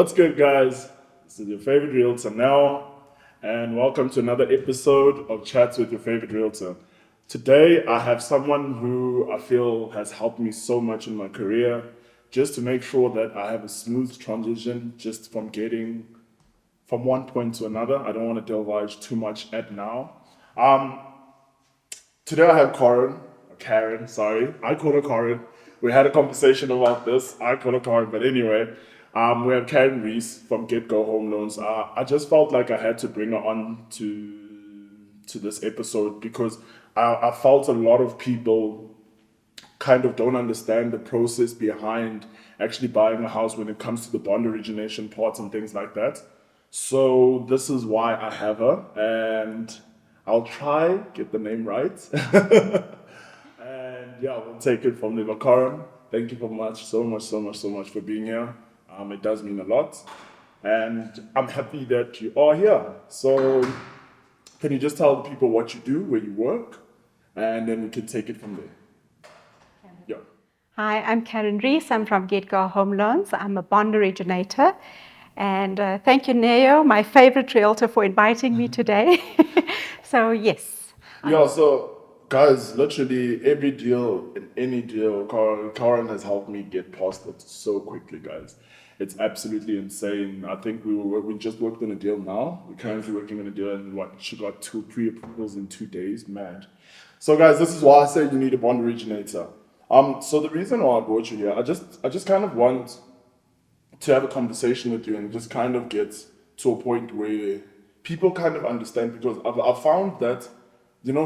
What's good, guys? This is your favorite realtor now, and welcome to another episode of Chats with Your Favorite Realtor. Today, I have someone who I feel has helped me so much in my career, just to make sure that I have a smooth transition, just from getting from one point to another. I don't want to divulge too much at now. Um, Today I have Carin, sorry. I call her Carin. We had a conversation about this. I call her Carin, but anyway, we have Carin Rees from GetGo Home Loans. I just felt like I had to bring her on to this episode because I felt a lot of people kind of don't understand the process behind actually buying a house when it comes to the bond origination parts and things like that. So this is why I have her, and I'll try get the name right. And yeah, we'll take it from the Carin. Thank you so much for being here. It does mean a lot, and I'm happy that you are here. So, can you just tell the people what you do, where you work, and then we can take it from there? Yeah. Hi, I'm Carin Rees. I'm from GetGo Home Loans. I'm a bond originator. And thank you, Neo, my favorite realtor, for inviting me today. So, yes. Yeah, so guys, literally every deal in any deal, Carin has helped me get past it so quickly, guys. It's absolutely insane. I think we just worked on a deal now. We're currently working on a deal, and she got 2 pre-approvals in 2 days. Mad. So guys, this is why I say you need a bond originator. So the reason why I brought you here, I just kind of want to have a conversation with you and just kind of get to a point where people kind of understand, because I've found that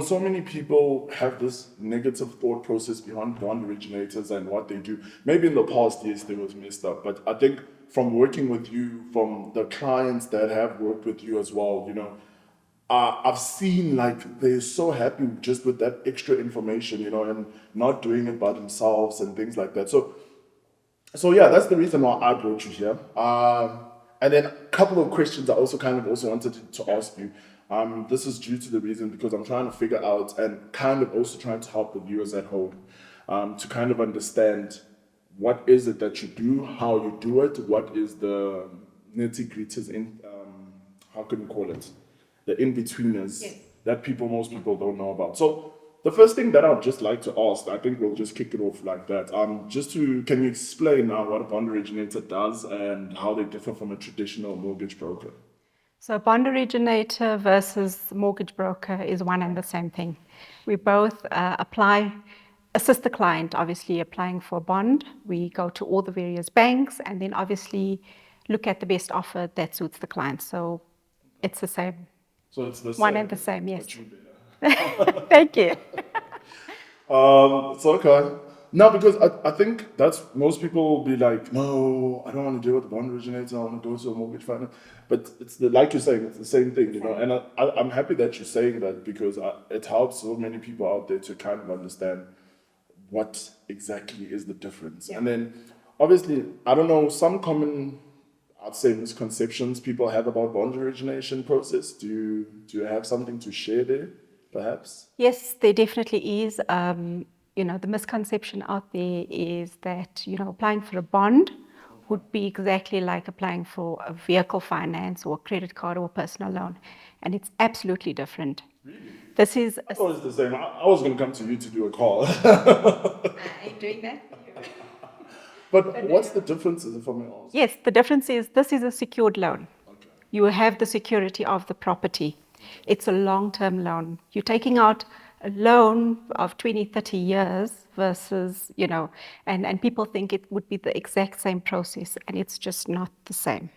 so many people have this negative thought process behind bond originators and what they do. Maybe in the past, yes, they was messed up, but I think from working with you, from the clients that have worked with you as well, I've seen like they're so happy just with that extra information, and not doing it by themselves and things like that. So yeah, that's the reason why I brought you here. And then a couple of questions I also kind of also wanted to ask you. This is due to the reason because I'm trying to figure out and kind of also trying to help the viewers at home to kind of understand what is it that you do, how you do it, what is the nitty-gritties in, how can you call it? The in-betweeners that most people don't know about. So the first thing that I'd just like to ask, I think we'll just kick it off like that. Can you explain now what a bond originator does and how they differ from a traditional mortgage broker? So, bond originator versus mortgage broker is one and the same thing. We both assist the client, obviously, applying for a bond. We go to all the various banks and then obviously look at the best offer that suits the client. So, it's the same. So it's the One same, and the same, yes. but you better. Thank you. So okay. No, because I think that's most people will be like, no, I don't want to deal with the bond originator. I want to go to a mortgage finance. But it's like you're saying, it's the same thing, And I'm happy that you're saying that because it helps so many people out there to kind of understand what exactly is the difference. Yeah. And then, obviously, I don't know, some common, I'd say, misconceptions people have about bond origination process. Do you have something to share there, perhaps? Yes, there definitely is. The misconception out there is that, applying for a bond would be exactly like applying for a vehicle finance or a credit card or a personal loan. And it's absolutely different. Really? This is I thought it was the same. I was going to come to you to do a call. Are you doing that? But what's the difference, if I may ask? Yes, the difference is this is a secured loan. Okay. You have the security of the property. It's a long-term loan. You're taking out a loan of 20, 30 years versus, and people think it would be the exact same process, and it's just not the same.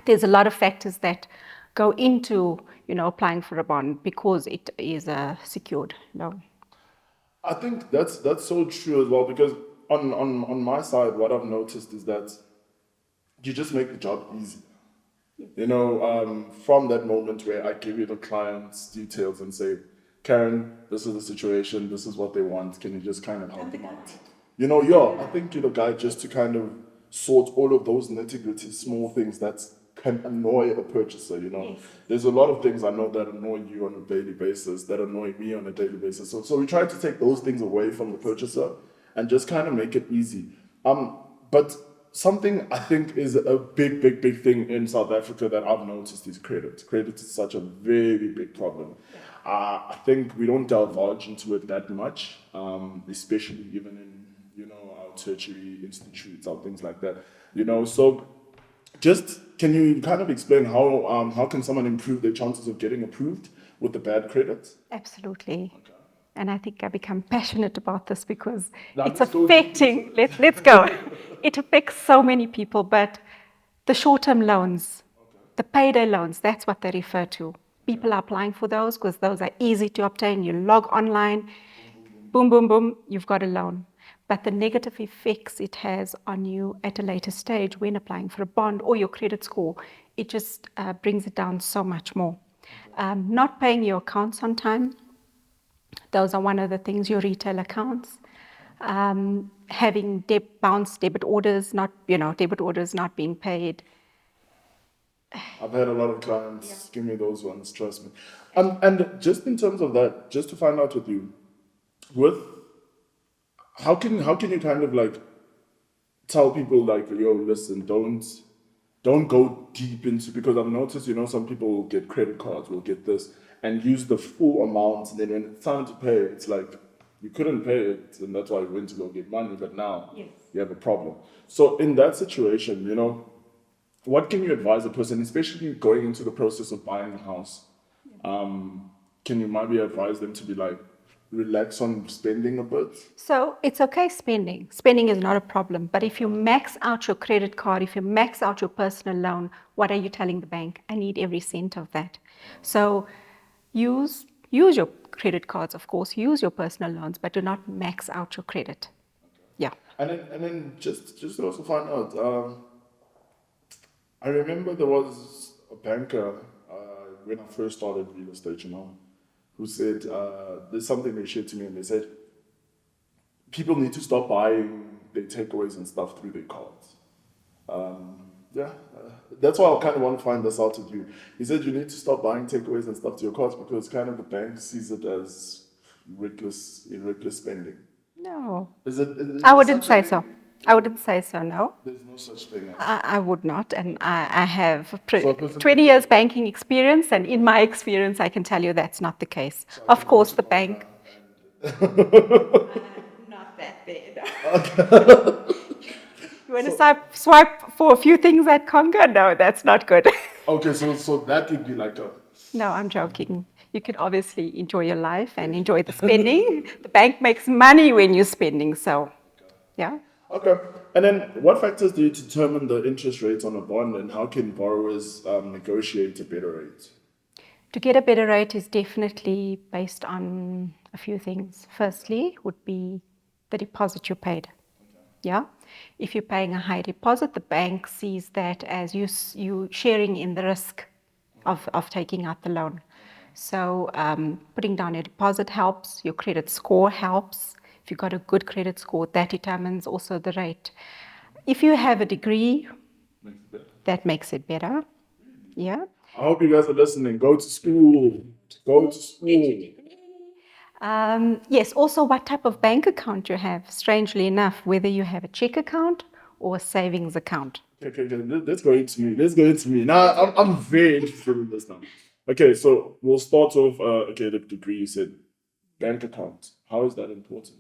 There's a lot of factors that go into, applying for a bond because it is a secured loan. I think that's so true as well, because on my side, what I've noticed is that you just make the job easy. From that moment where I give you the client's details and say, Carin, this is the situation, this is what they want, can you just kind of help them out? I think you're the guy just to kind of sort all of those nitty-gritty small things that can annoy a purchaser, Yes. There's a lot of things I know that annoy you on a daily basis, that annoy me on a daily basis. So we try to take those things away from the purchaser and just kind of make it easy. But something I think is a big thing in South Africa that I've noticed is credit. Credit is such a very big problem. I think we don't divulge into it that much, especially even in, our tertiary institutes or things like that. So just can you kind of explain how can someone improve their chances of getting approved with the bad credit? Absolutely. And I think I become passionate about this because Now, it's let's go deep affecting, into it. let's go. It affects so many people, but the short-term loans, the payday loans, that's what they refer to. People are applying for those because those are easy to obtain. You log online, boom, boom, boom, you've got a loan. But the negative effects it has on you at a later stage when applying for a bond or your credit score, it just brings it down so much more. Not paying your accounts on time, those are one of the things, your retail accounts. Having bounced debit orders, debit orders not being paid. I've had a lot of clients give me those ones, trust me. And just in terms of that, just to find out with you, with how can you kind of like tell people like, yo, listen, don't go deep into, because I've noticed, some people will get credit cards, will get this and use the full amount, and then when it's time to pay, it's like you couldn't pay it, and that's why you went to go get money, but now you have a problem. So in that situation, what can you advise a person, especially going into the process of buying a house? Can you maybe advise them to be like, relax on spending a bit? So it's okay spending. Spending is not a problem. But if you max out your credit card, if you max out your personal loan, what are you telling the bank? I need every cent of that. So use your credit cards, of course, use your personal loans, but do not max out your credit. Yeah. And then just to also find out, I remember there was a banker when I first started real estate, who said there's something they shared to me, and they said people need to stop buying their takeaways and stuff through their cards. That's why I kind of want to find this out with you. He said you need to stop buying takeaways and stuff to your cards because kind of the bank sees it as reckless spending. No. Is I it wouldn't such a say thing? so. I wouldn't say so, no. There's no such thing. I would not, and I have So a person 20 years banking experience, and in my experience, I can tell you that's not the case. Of course, the bank. Not that bad. You want to swipe for a few things at Conga? No, that's not good. Okay, so that would be like a. No, I'm joking. You can obviously enjoy your life and enjoy the spending. The bank makes money when you're spending, so yeah. Okay. And then what factors do you determine the interest rates on a bond, and how can borrowers negotiate a better rate? To get a better rate is definitely based on a few things. Firstly, would be the deposit you paid. Yeah. If you're paying a high deposit, the bank sees that as you sharing in the risk of taking out the loan. So putting down your deposit helps, your credit score helps. If you've got a good credit score, that determines also the rate. If you have a degree, that makes it better. Yeah. I hope you guys are listening. Go to school. Go to school. Yes, also what type of bank account you have, strangely enough, whether you have a check account or a savings account. Okay. Let's go into me. Now, I'm very interested in this now. Okay, so we'll start off. The degree you said, bank account. How is that important?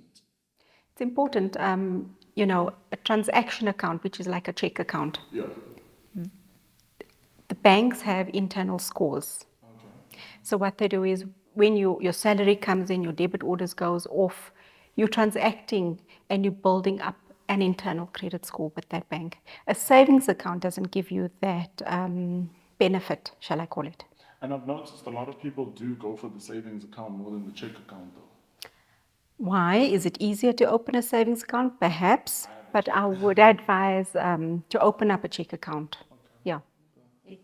It's important, a transaction account, which is like a check account. Yeah. The banks have internal scores. Okay. So what they do is when your salary comes in, your debit orders goes off, you're transacting and you're building up an internal credit score with that bank. A savings account doesn't give you that benefit, shall I call it. And I've noticed a lot of people do go for the savings account more than the check account, though. Why? Is it easier to open a savings account? Perhaps, but I would advise to open up a check account. Okay. Yeah.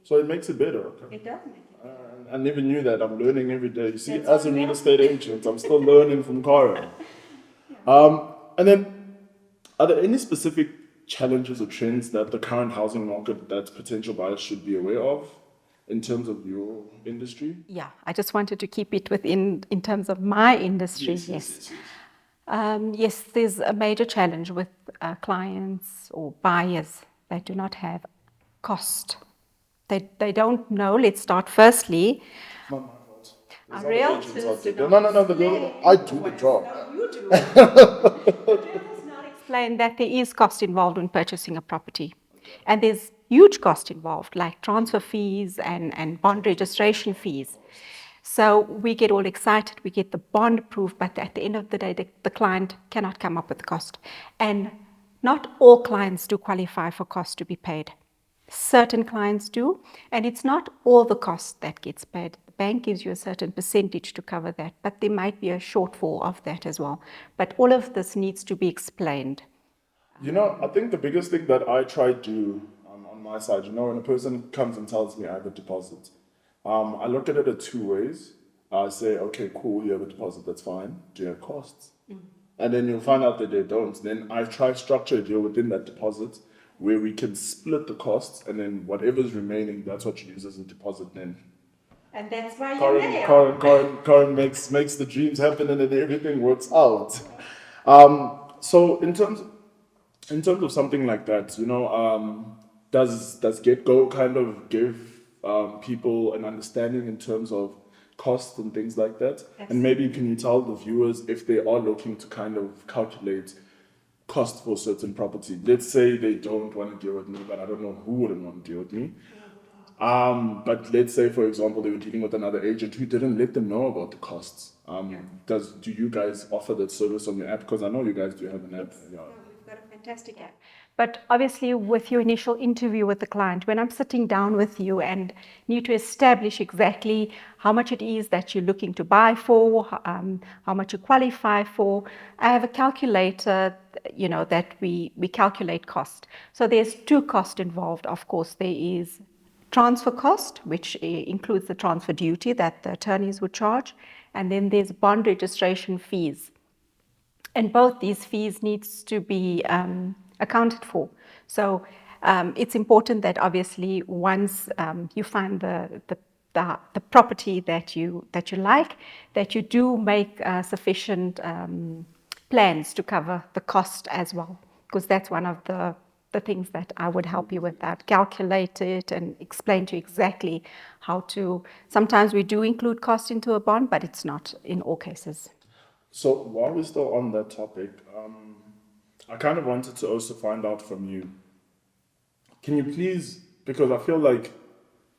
So it makes it better. Okay. It does make it better. I never knew that. I'm learning every day. You see, as a real estate agent, I'm still learning from Carin. And then, are there any specific challenges or trends that the current housing market that potential buyers should be aware of in terms of your industry? Yeah, I just wanted to keep it within in terms of my industry. Yes. Yes, there's a major challenge with clients or buyers that do not have cost. They don't know. Let's start firstly. It's not my fault. There's Our other agents realtors out do there. not No. explain I do the what is, job. no, you do. Realtors not explain that there is cost involved when purchasing a property. And there's huge cost involved, like transfer fees and bond registration fees. So we get all excited, we get the bond approved, but at the end of the day, the client cannot come up with the cost. And not all clients do qualify for cost to be paid. Certain clients do, and it's not all the cost that gets paid. The bank gives you a certain percentage to cover that, but there might be a shortfall of that as well. But all of this needs to be explained. I think the biggest thing that I try to do on my side, when a person comes and tells me I have a deposit, I look at it in two ways. I say, okay, cool, you have a deposit, that's fine. Do you have costs? And then you'll find out that they don't. Then I try to structure a deal within that deposit where we can split the costs, and then whatever's remaining, that's what you use as a deposit. Then And that's why you're Carin makes the dreams happen, and then everything works out. So in terms of something like that, does GetGo kind of give people an understanding in terms of cost and things like that? And maybe can you tell the viewers if they are looking to kind of calculate cost for certain property? Let's say they don't want to deal with me, but I don't know who wouldn't want to deal with me. But let's say, for example, they were dealing with another agent who didn't let them know about the costs. Do you guys offer that service on your app? Because I know you guys do have an app. Yeah. We've got a fantastic app. But obviously, with your initial interview with the client, when I'm sitting down with you and need to establish exactly how much it is that you're looking to buy for, how much you qualify for, I have a calculator, that we calculate cost. So there's two costs involved. Of course, there is transfer cost, which includes the transfer duty that the attorneys would charge, and then there's bond registration fees. And both these fees needs to be accounted for. So it's important that obviously once you find the property that you like, that you do make sufficient plans to cover the cost as well, because that's one of the things that I would help you with, that calculate it and explain to you exactly how to. Sometimes we do include cost into a bond, but it's not in all cases. So while we're still on that topic, I kind of wanted to also find out from you. Can you please, because I feel like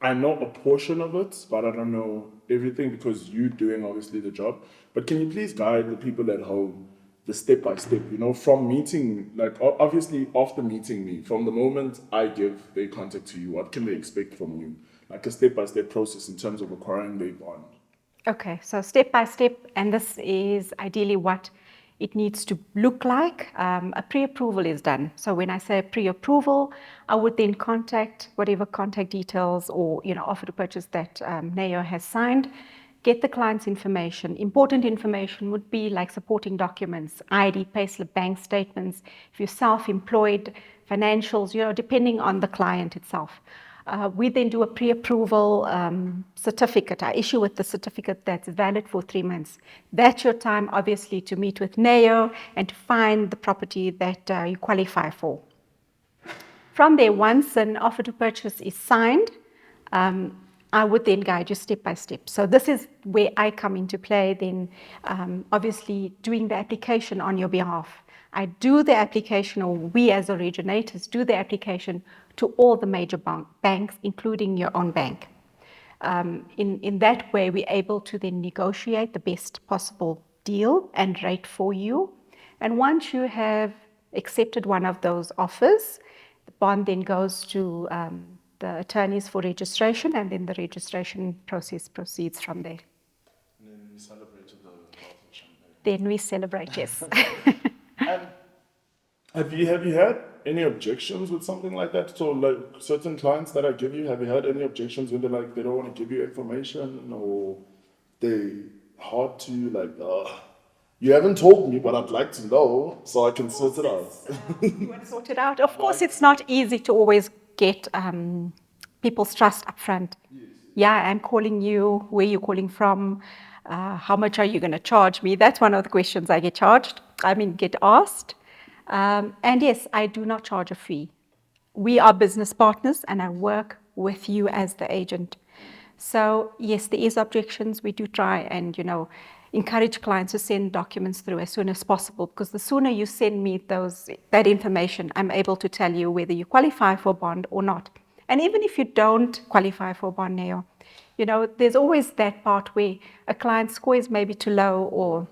I know a portion of it, but I don't know everything because you're doing obviously the job. But can you please guide the people at home the step by step, from meeting, like obviously after meeting me, from the moment I give their contact to you, what can they expect from you? Like a step by step process in terms of acquiring their bond. Okay, so step by step, and this is ideally what it needs to look like. A pre-approval is done. So when I say pre-approval, I would then contact whatever contact details or offer to purchase that NAO has signed, get the client's information. Important information would be like supporting documents, ID, payslip, bank statements, if you're self-employed, financials, depending on the client itself. We then do a pre-approval certificate. I issue with the certificate that's valid for 3 months. That's your time, obviously, to meet with NAO and to find the property that you qualify for. From there, once an offer to purchase is signed, I would then guide you step by step. So this is where I come into play, then obviously doing the application on your behalf. I do the application, or we as originators do the application to all the major banks, including your own bank. In that way, we're able to then negotiate the best possible deal and rate for you. And once you have accepted one of those offers, the bond then goes to the attorneys for registration, and then the registration process proceeds from there. And then we celebrated the glass of champagne. Then we celebrate, yes. And have you had any objections with something like that? So like certain clients that I give you, have you had any objections when they're like they don't want to give you information, or they hard to you haven't told me, but I'd like to know so I can sort it out. You want to sort it out? Of course, it's not easy to always get people's trust up front. Yeah, I'm calling you, where are you calling from? How much are you going to charge me? That's one of the questions I get asked. And yes, I do not charge a fee. We are business partners and I work with you as the agent. So yes, there is objections. We do try and, encourage clients to send documents through as soon as possible, because the sooner you send me that information, I'm able to tell you whether you qualify for bond or not. And even if you don't qualify for bond, Neo, there's always that part where a client's score is maybe too low or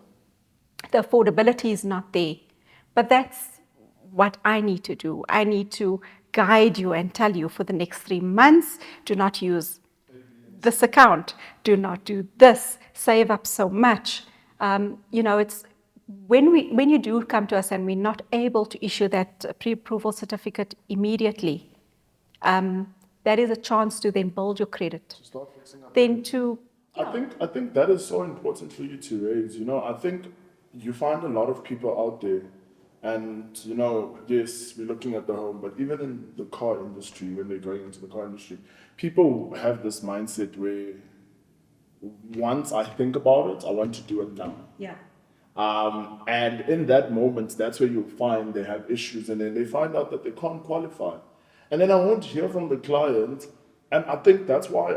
the affordability is not there. But that's what I need to do. I need to guide you and tell you for the next 3 months, do not use this account, do not do this, save up so much. It's when you do come to us and we're not able to issue that pre-approval certificate immediately, that is a chance to then build your credit. To start fixing up. Then to I think that is so important for you to raise. I think you find a lot of people out there, and yes, we're looking at the home, but even in the car industry, when they're going into the car industry, people have this mindset where once I think about it, I want to do it now. yeah. And in that moment, that's where you find they have issues, and then they find out that they can't qualify. And then I want to hear from the client, and I think that's why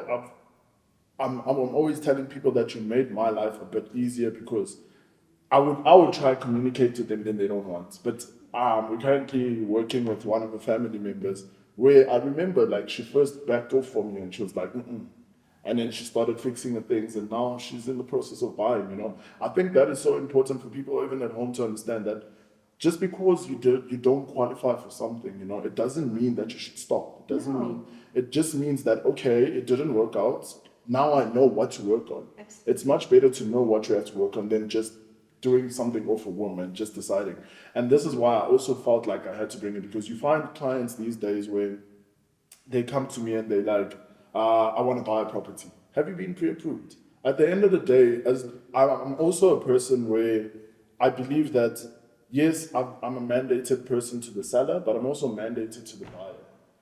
I'm always telling people that you made my life a bit easier, because I would try to communicate to them, then they don't want. But we're currently working with one of the family members where I remember like she first backed off for me and she was like, mm-mm. And then she started fixing the things, and now she's in the process of buying. I think that is so important for people even at home to understand that just because you don't qualify for something, it doesn't mean that you should stop. It doesn't mean, it just means that, okay, it didn't work out. Now I know what to work on. Absolutely. It's much better to know what you have to work on than just doing something off a whim and just deciding. And this is why I also felt like I had to bring it, because you find clients these days where they come to me and they're like, I want to buy a property. Have you been pre-approved? At the end of the day, as I'm also a person where I believe that, yes, I'm a mandated person to the seller, but I'm also mandated to the buyer.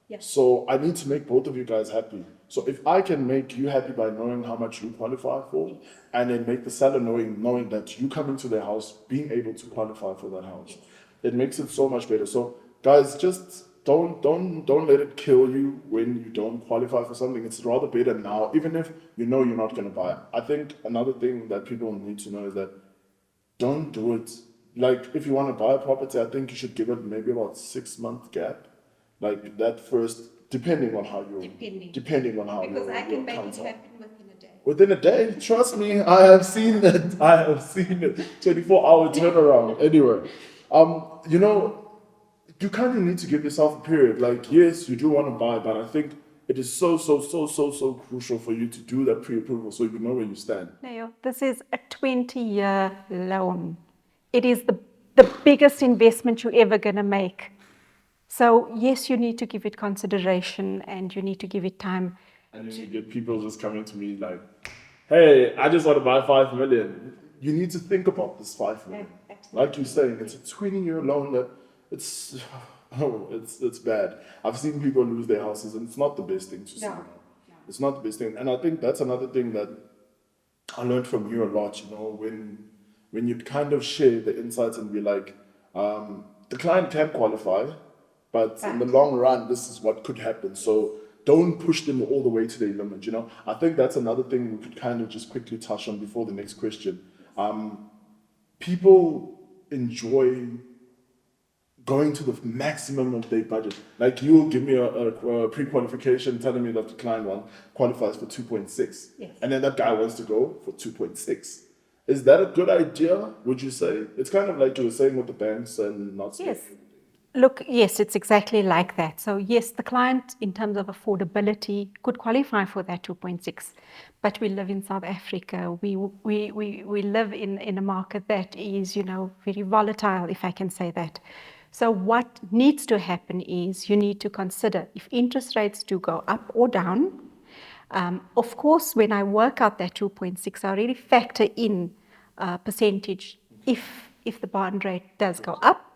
Yes. So I need to make both of you guys happy. So if I can make you happy by knowing how much you qualify for, and then make the seller knowing that you coming to their house, being able to qualify for that house, it makes it so much better. So guys, just don't let it kill you when you don't qualify for something. It's rather better now, even if you're not going to buy it. I think another thing that people need to know is that don't do it. Like if you want to buy a property, I think you should give it maybe about 6 month gap. Like that first, depending on how you, depending on how Because your, I can your make accounts it are. happen within a day. Within a day, trust me, I have seen it. I have seen it. 24-hour turnaround. Anyway, you kind of need to give yourself a period. Like, yes, you do want to buy, but I think it is so crucial for you to do that pre-approval so you know where you stand. Leo, this is a 20-year loan. It is the biggest investment you're ever going to make. So yes, you need to give it consideration and you need to give it time. And then you get people just coming to me like, hey, I just want to buy 5 million. You need to think about this 5 million. Absolutely. Like you're saying, it's a 20-year loan that it's bad. I've seen people lose their houses, and it's not the best thing to see. No. It's not the best thing. And I think that's another thing that I learned from you a lot, when you kind of share the insights and be like, the client can qualify, but in the long run, this is what could happen. So don't push them all the way to their limit, I think that's another thing we could kind of just quickly touch on before the next question. People enjoy going to the maximum of their budget. Like you'll give me a pre-qualification telling me that the client qualifies for 2.6. Yes. And then that guy wants to go for 2.6. Is that a good idea, would you say? It's kind of like you were saying with the banks and not Yes. Look, yes, it's exactly like that. So yes, the client in terms of affordability could qualify for that 2.6, but we live in South Africa. We live in a market that is, very volatile, if I can say that. So what needs to happen is you need to consider if interest rates do go up or down. Of course, when I work out that 2.6, I really factor in percentage if the bond rate does go up,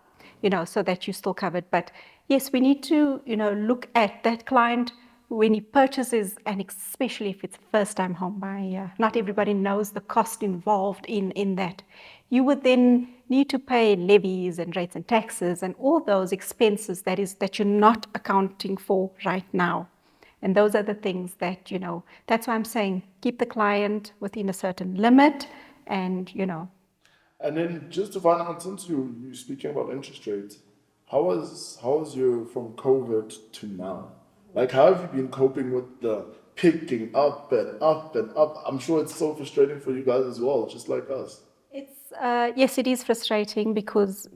so that you're still covered. But yes, we need to, look at that client when he purchases, and especially if it's a first-time home buyer, not everybody knows the cost involved in that. You would then need to pay levies and rates and taxes and all those expenses that you're not accounting for right now. And those are the things that, that's why I'm saying keep the client within a certain limit and, And then just to find out, since you're speaking about interest rates, how was you from COVID to now? Like, how have you been coping with the picking up and up and up? I'm sure it's so frustrating for you guys as well, just like us. It's yes, it is frustrating because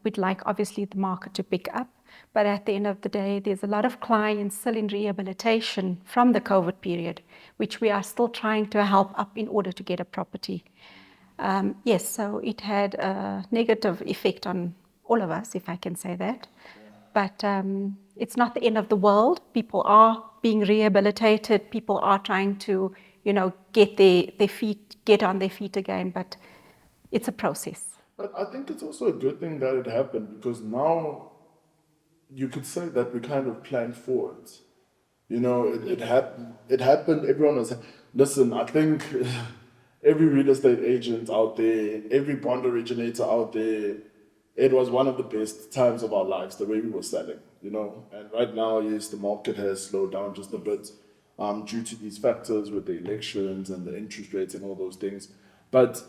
we'd like obviously the market to pick up, but at the end of the day, there's a lot of clients still in rehabilitation from the COVID period, which we are still trying to help up in order to get a property. Yes, so it had a negative effect on all of us, if I can say that. But it's not the end of the world. People are being rehabilitated. People are trying to, get their feet, get on their feet again. But it's a process. But I think it's also a good thing that it happened because now you could say that we kind of planned for it. It happened. It happened. Everyone was. Listen, I think every real estate agent out there, every bond originator out there, it was one of the best times of our lives, the way we were selling, And right now, yes, the market has slowed down just a bit due to these factors with the elections and the interest rates and all those things. But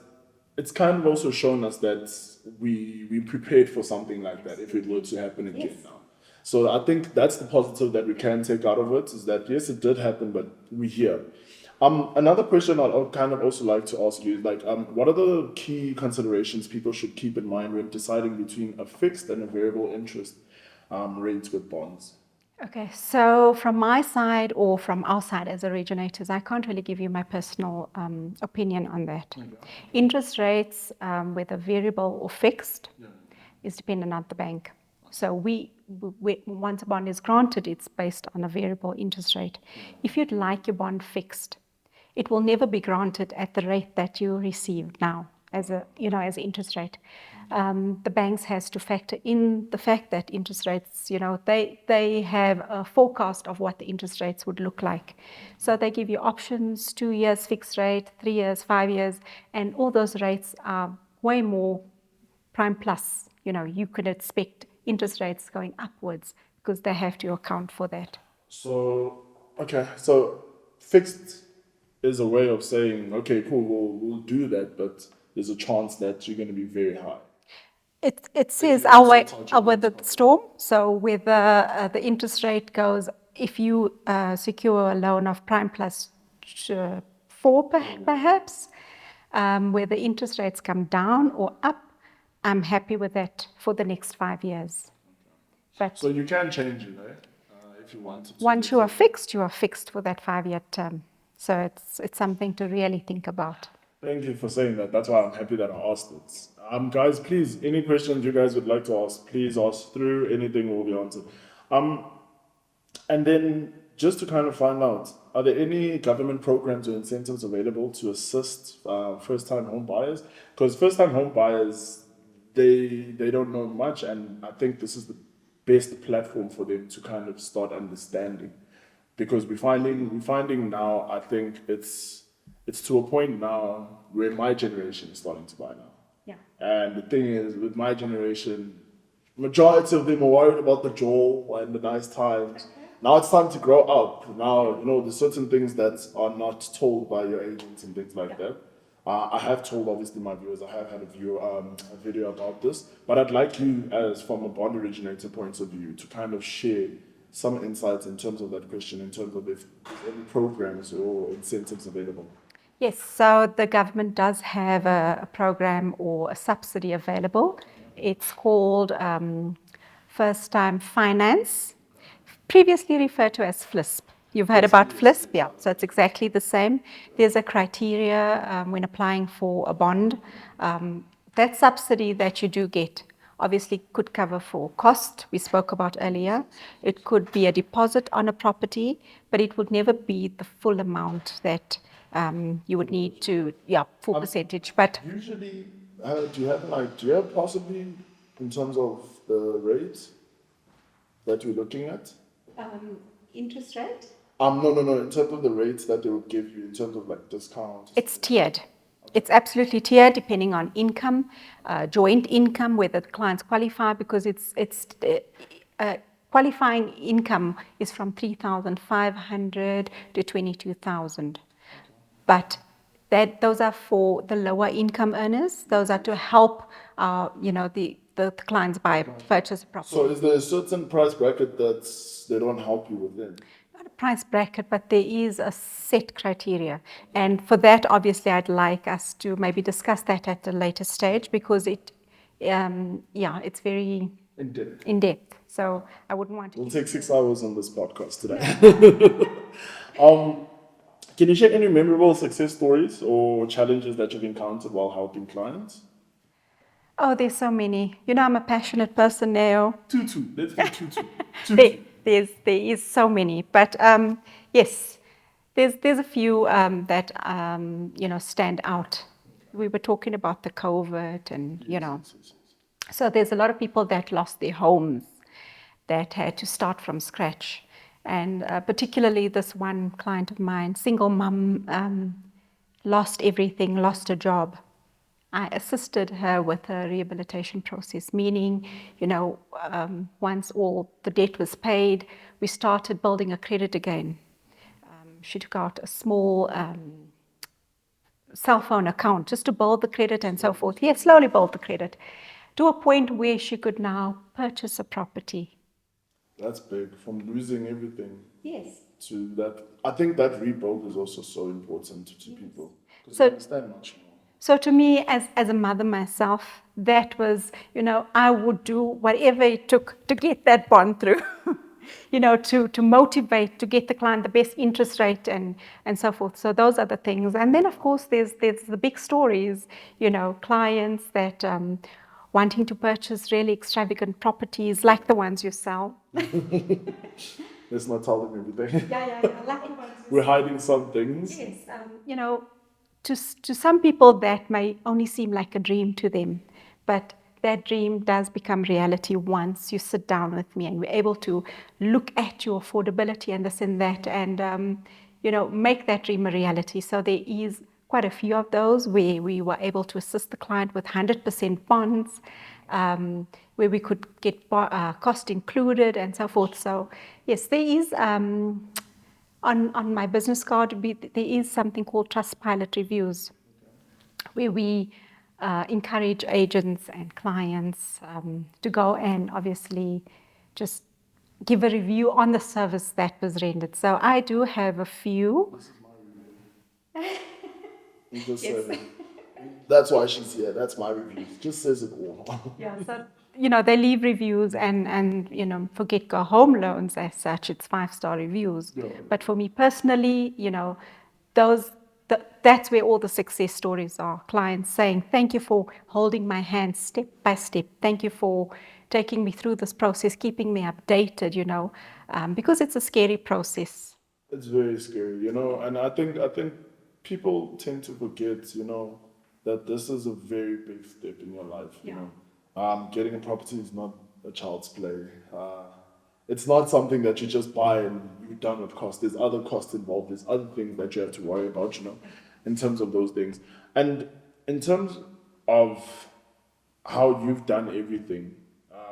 it's kind of also shown us that we prepared for something like that if it were to happen again now. So I think that's the positive that we can take out of it is that yes, it did happen, but we're here. Another question I'd kind of also like to ask you is like, what are the key considerations people should keep in mind when deciding between a fixed and a variable interest rate with bonds? Okay, so from my side or from our side as originators, I can't really give you my personal opinion on that. Interest rates, whether variable or fixed, is dependent on the bank. So once a bond is granted, it's based on a variable interest rate. If you'd like your bond fixed, it will never be granted at the rate that you receive now as as an interest rate. The banks has to factor in the fact that interest rates, they have a forecast of what the interest rates would look like. So they give you options, 2 years fixed rate, 3 years, 5 years, and all those rates are way more prime plus. You could expect interest rates going upwards because they have to account for that. So, okay, so fixed is a way of saying, okay, cool, we'll do that, but there's a chance that you're going to be very high. It says our weather the storm. So whether the interest rate goes, if you secure a loan of prime plus 4 perhaps, where the interest rates come down or up, I'm happy with that for the next 5 years. But so you can change it, if you want to. Once you are fixed for that 5-year term. So it's something to really think about. Thank you for saying that. That's why I'm happy that I asked it. Guys, please, any questions you guys would like to ask, please ask through. Anything will be answered. And then just to kind of find out, are there any government programs or incentives available to assist first-time home buyers? Because first-time home buyers, they don't know much, and I think this is the best platform for them to kind of start understanding. Because we're finding now, I think it's to a point now where my generation is starting to buy now. Yeah. And the thing is, with my generation, majority of them are worried about the jaw and the nice times. Now it's time to grow up. Now, there's certain things that are not told by your agents and things like that. I have told, obviously, my viewers, I have had a video about this, but I'd like you, as from a bond originator point of view, to kind of share some insights in terms of that question, in terms of if there's any programs or incentives available. Yes, so the government does have a program or a subsidy available. It's called First Time Finance, previously referred to as FLISP. You've heard about FLISP? Yeah, so it's exactly the same. There's a criteria when applying for a bond. That subsidy that you do get obviously could cover for cost, we spoke about earlier. It could be a deposit on a property, but it would never be the full amount that you would need to, full percentage. But usually, do you have possibly, in terms of the rates that we're looking at? Interest rate? No. In terms of the rates that they would give you, in terms of like discounts. It's tiered. It's absolutely tiered depending on income, joint income, whether the clients qualify, because qualifying income is from 3,500 to 22,000. But those are for the lower income earners. Those are to help, the clients purchase a property. So is there a certain price bracket that they don't help you within? Not a price bracket, but there is a set criteria. And for that, obviously, I'd like us to maybe discuss that at a later stage, because it's very in depth. So I wouldn't want to. We'll take 6 hours on this podcast today. Can you share any memorable success stories or challenges that you've encountered while helping clients? Oh, there's so many. I'm a passionate person now. Two. Let's do two. There is so many, but yes, there's a few that stand out. We were talking about the COVID, and Yes. so there's a lot of people that lost their homes, that had to start from scratch, and particularly this one client of mine, single mum, lost everything, lost a job. I assisted her with a rehabilitation process, meaning, once all the debt was paid, we started building a credit again. She took out a small cell phone account just to build the credit and so forth. Yes, slowly build the credit to a point where she could now purchase a property. That's big, from losing everything. Yes. To that. I think that rebuild is also so important to people, because So- they understand much more. So to me, as a mother myself, that was, I would do whatever it took to get that bond through, to motivate, to get the client the best interest rate and so forth. So those are the things. And then, of course, there's the big stories, clients that wanting to purchase really extravagant properties like the ones you sell. Let's not tell them everything. Yeah, like the ones We're hiding some things. Yes, to some people that may only seem like a dream to them, but that dream does become reality once you sit down with me and we're able to look at your affordability and this and that, and make that dream a reality. So there is quite a few of those where we were able to assist the client with 100% bonds, where we could get cost included and so forth. So yes, there is. On my business card, there is something called Trustpilot reviews, where we encourage agents and clients to go and obviously just give a review on the service that was rendered. So I do have a few. This is my review. You just said it. That's why she's here. That's my review. Just says it all. Yeah, so they leave reviews, and for GetGo home loans as such, it's 5-star reviews. Yeah. But for me personally, that's where all the success stories are. Clients saying, "Thank you for holding my hand step by step. Thank you for taking me through this process, keeping me updated." Because it's a scary process. It's very scary, and I think people tend to forget, that this is a very big step in your life. Getting a property is not a child's play. It's not something that you just buy and you're done with cost. There's other costs involved. There's other things that you have to worry about, in terms of those things. And in terms of how you've done everything,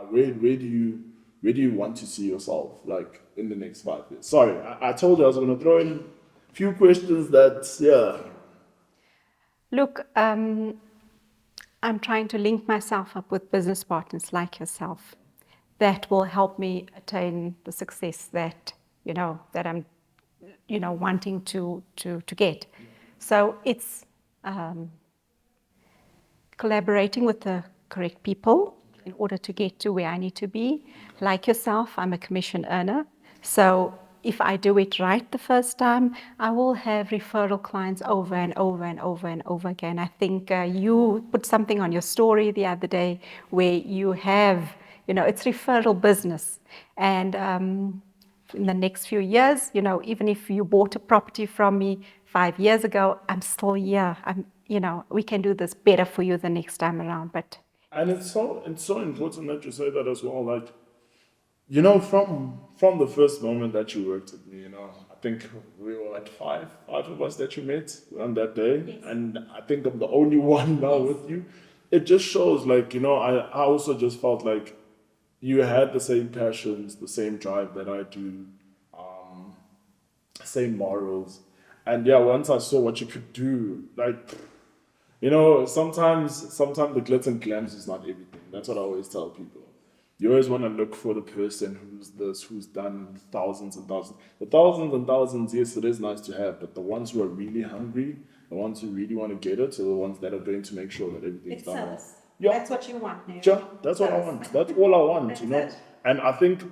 where do you want to see yourself, like, in the next 5 years? Sorry, I told you I was going to throw in a few questions that. Look, I'm trying to link myself up with business partners like yourself that will help me attain the success that I'm wanting to get. So it's collaborating with the correct people in order to get to where I need to be. Like yourself, I'm a commission earner. So if I do it right the first time, I will have referral clients over and over and over and over again. I think you put something on your story the other day where you have, it's referral business. And in the next few years, even if you bought a property from me 5 years ago, I'm still here. We can do this better for you the next time around. And it's so important that you say that as well. Like, from the first moment that you worked with me, I think we were at five of us that you met on that day, and I think I'm the only one now with you. It just shows, like, I also just felt like you had the same passions, the same drive that I do, same morals, and yeah, once I saw what you could do, like, sometimes the glitz and glams is not everything. That's what I always tell people. You always want to look for the person who's done thousands and thousands. The thousands and thousands, yes, it is nice to have, but the ones who are really hungry, the ones who really want to get it, are the ones that are going to make sure that everything's done well. Yeah. That's what you want now. Yeah, that's what I want. That's all I want, It. And I think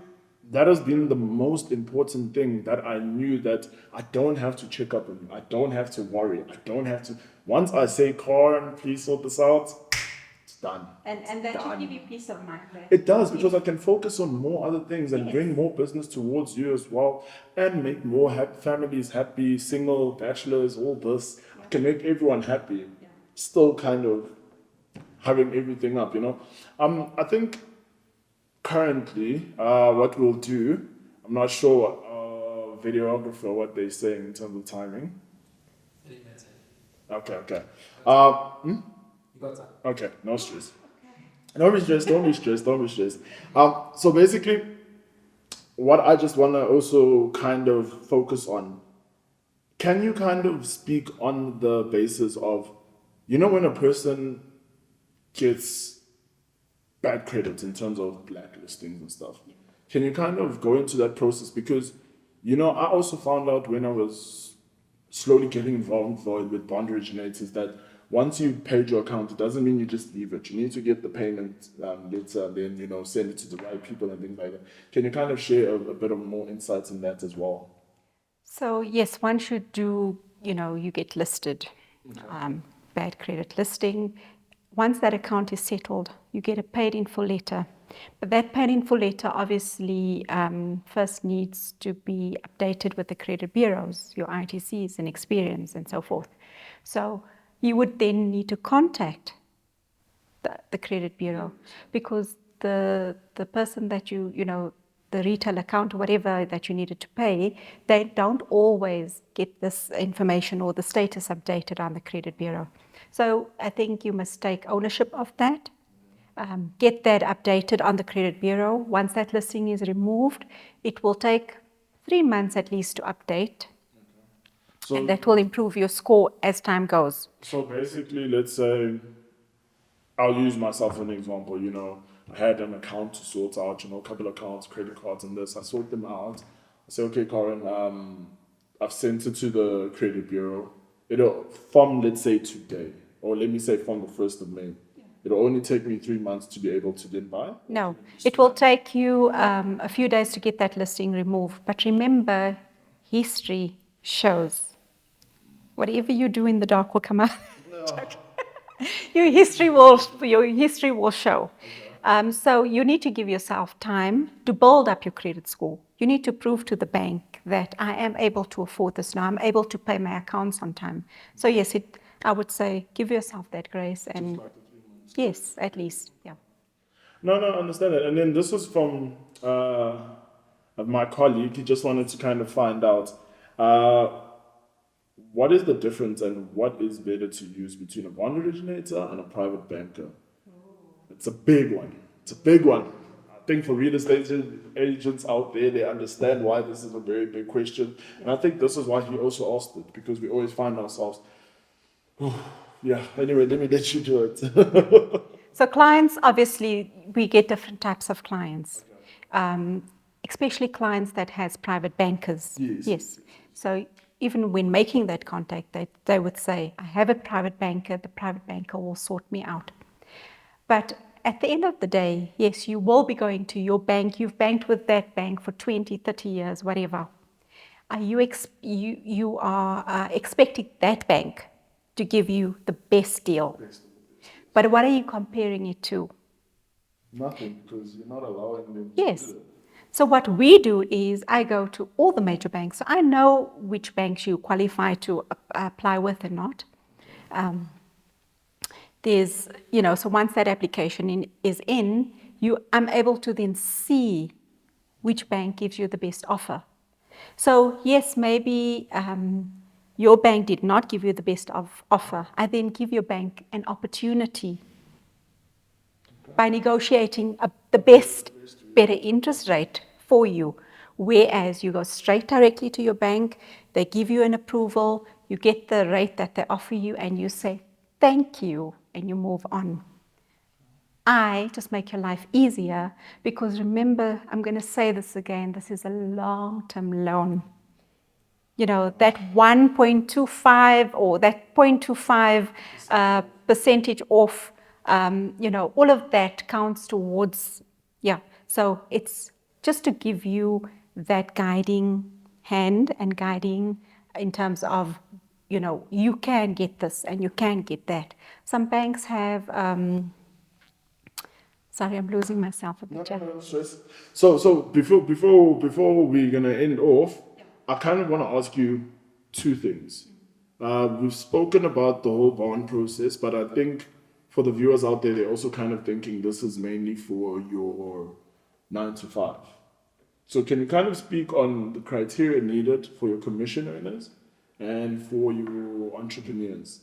that has been the most important thing, that I knew that I don't have to check up on you. I don't have to worry. I don't have to. Once I say, Carin, please sort this out, it's done. And that should give you peace of mind. Right? It does, because I can focus on more other things and bring more business towards you as well, and make more families happy, single, bachelors, all this. I can make everyone happy. Still kind of having everything up, I think currently, what we'll do, I'm not sure what videographer, what they're saying in terms of timing. Okay. You got time. Okay, no stress. Don't be stressed. So basically, what I just want to also kind of focus on, can you kind of speak on the basis of, when a person gets bad credit in terms of blacklistings and stuff, can you kind of go into that process? Because, I also found out when I was slowly getting involved with bond originators that once you paid your account, it doesn't mean you just leave it. You need to get the payment letter, and then, send it to the right people and things like that. Can you kind of share a bit of more insights in that as well? So yes, one should do, you get listed, bad credit listing. Once that account is settled, you get a paid in full letter. But that paid in full letter obviously first needs to be updated with the credit bureaus, your ITCs and experience and so forth. So you would then need to contact the credit bureau, because the person that the retail account or whatever that you needed to pay, they don't always get this information or the status updated on the credit bureau. So I think you must take ownership of that, get that updated on the credit bureau. Once that listing is removed, it will take 3 months at least to update. So, and that will improve your score as time goes. So basically, let's say, I'll use myself as an example. I had an account to sort out, a couple of accounts, credit cards and this. I sort them out. I say, okay, Carin, I've sent it to the credit bureau. From, let's say, today, or let me say from the 1st of May. It'll only take me 3 months to be able to then buy? No, it will take you a few days to get that listing removed. But remember, history shows. Whatever you do in the dark will come out. No. Your history will show. So you need to give yourself time to build up your credit score. You need to prove to the bank that I am able to afford this now. I'm able to pay my accounts on time. So yes, I would say give yourself that grace, and yes, at least, yeah. No, I understand it. And then this was from my colleague. He just wanted to kind of find out what is the difference and what is better to use between a bond originator and a private banker. It's a big one. I think for real estate agents out there, they understand why this is a very big question. And I think this is why he also asked it, because we always find ourselves, anyway, let me let you do it. So clients, obviously, we get different types of clients, especially clients that has private bankers. Yes. So even when making that contact, they would say, I have a private banker, the private banker will sort me out. But at the end of the day, yes, you will be going to your bank. You've banked with that bank for 20, 30 years, whatever. You are expecting that bank to give you the best deal. But what are you comparing it to? Nothing, because you're not allowing them to do it. So what we do is I go to all the major banks. So I know which banks you qualify to apply with and not. There's, so once that application is in, I'm able to then see which bank gives you the best offer. So yes, maybe your bank did not give you the best of offer. I then give your bank an opportunity by negotiating the best, better interest rate for you. Whereas you go straight directly to your bank, they give you an approval, you get the rate that they offer you, and you say, thank you, and you move on. I just make your life easier because remember, I'm going to say this again, this is a long-term loan. You know, that 1.25 or that 0.25 percentage off, you know, all of that counts towards, yeah. So it's just to give you that guiding hand and guiding in terms of, you know, you can get this and you can get that. Some banks have, sorry, I'm losing myself a bit. No stress. So before we're gonna end off, I kind of want to ask you two things. We've spoken about the whole bond process, but I think for the viewers out there, they're also kind of thinking this is mainly for your 9 to 5. So can you kind of speak on the criteria needed for your commission earners and for your entrepreneurs?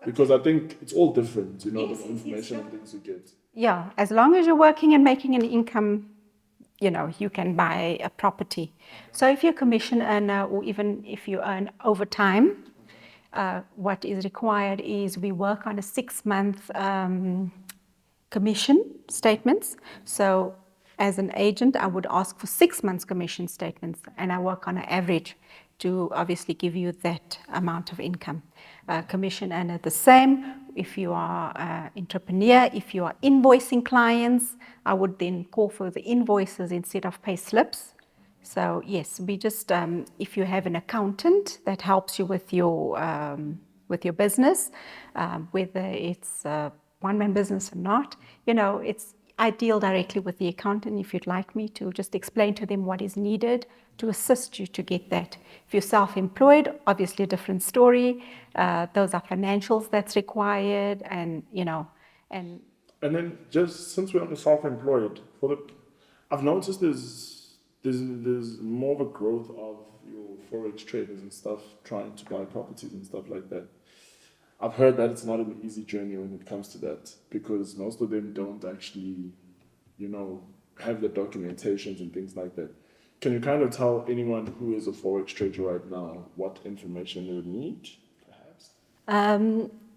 Because I think it's all different, you know, the information and things you get. Yeah, as long as you're working and making an income, you know, you can buy a property. So if you're a commission earner or even if you earn overtime, what is required is we work on a 6-month commission statements. So as an agent, I would ask for 6 months commission statements, and I work on an average to obviously give you that amount of income. Commission earner the same. If you are an entrepreneur, if you are invoicing clients, I would then call for the invoices instead of pay slips. So yes, we just if you have an accountant that helps you with your business, whether it's a one-man business or not, you know, I deal directly with the accountant if you'd like me to just explain to them what is needed to assist you to get that. If you're self-employed, obviously a different story. Those are financials that's required, and you know, and then just since we're on the self-employed, I've noticed there's more of a growth of your forex traders and stuff trying to buy properties and stuff like that. I've heard that it's not an easy journey when it comes to that because most of them don't actually, you know, have the documentations and things like that. Can you kind of tell anyone who is a forex trader right now what information they would need, perhaps?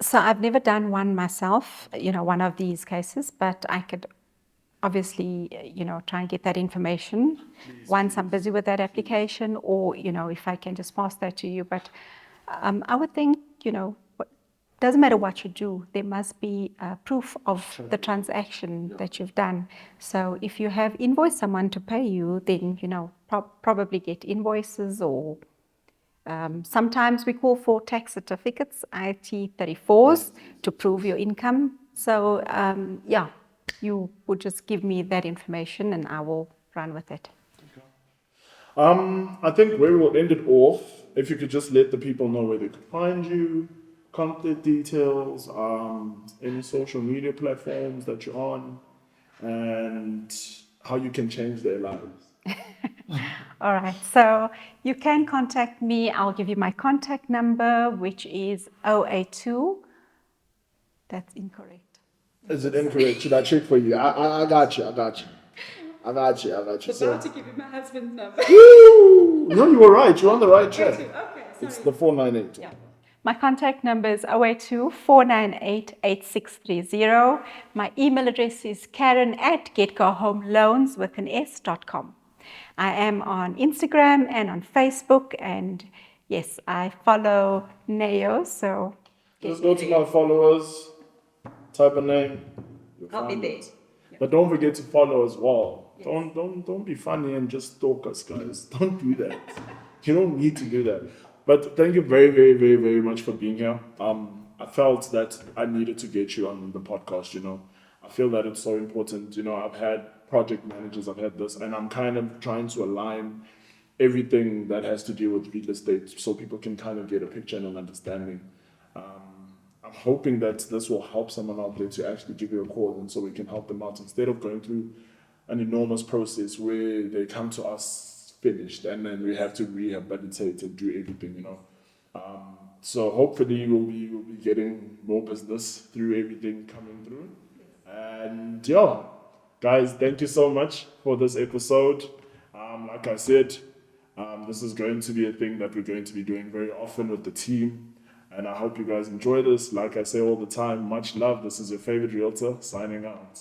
So I've never done one myself, you know, one of these cases, but I could obviously, you know, try and get that information once I'm busy with that application, or, you know, if I can just pass that to you. But I would think, you know, doesn't matter what you do, there must be proof of the transaction that you've done. So if you have invoiced someone to pay you, then, you know, probably get invoices, or sometimes we call for tax certificates, IT-34s, to prove your income. So yeah, you would just give me that information and I will run with it. I think where we'll end it off, if you could just let the people know where they could find you, contact details, any social media platforms that you're on, and how you can change their lives. All right, so you can contact me. I'll give you my contact number, which is 082. That's incorrect. Is it incorrect? Should I check for you? I got you. So, to give you my husband's number. Woo! No, you were right. You're on the right track. Okay, sorry. It's the 498. Yeah. My contact number is 082-498-8630. My email address is Carin@getgohomeloans.com. I am on Instagram and on Facebook, and yes, I follow Neo, so Just go to my followers, type a name. I'll be there. But don't forget to follow as well. Yes. Don't be funny and just stalk us, guys. Don't do that. You don't need to do that. But thank you very, very, very, very much for being here. I felt that I needed to get you on the podcast, you know. I feel that it's so important. You know, I've had project managers, I've had this, and I'm kind of trying to align everything that has to do with real estate so people can kind of get a picture and an understanding. I'm hoping that this will help someone out there to actually give you a call, and so we can help them out instead of going through an enormous process where they come to us finished, and then we have to rehabilitate and do everything, you know. So hopefully we'll be getting more business through everything coming through. And yeah, guys, thank you so much for this episode. Like I said, this is going to be a thing that we're going to be doing very often with the team. And I hope you guys enjoy this. Like I say all the time, much love. This is your favorite realtor signing out.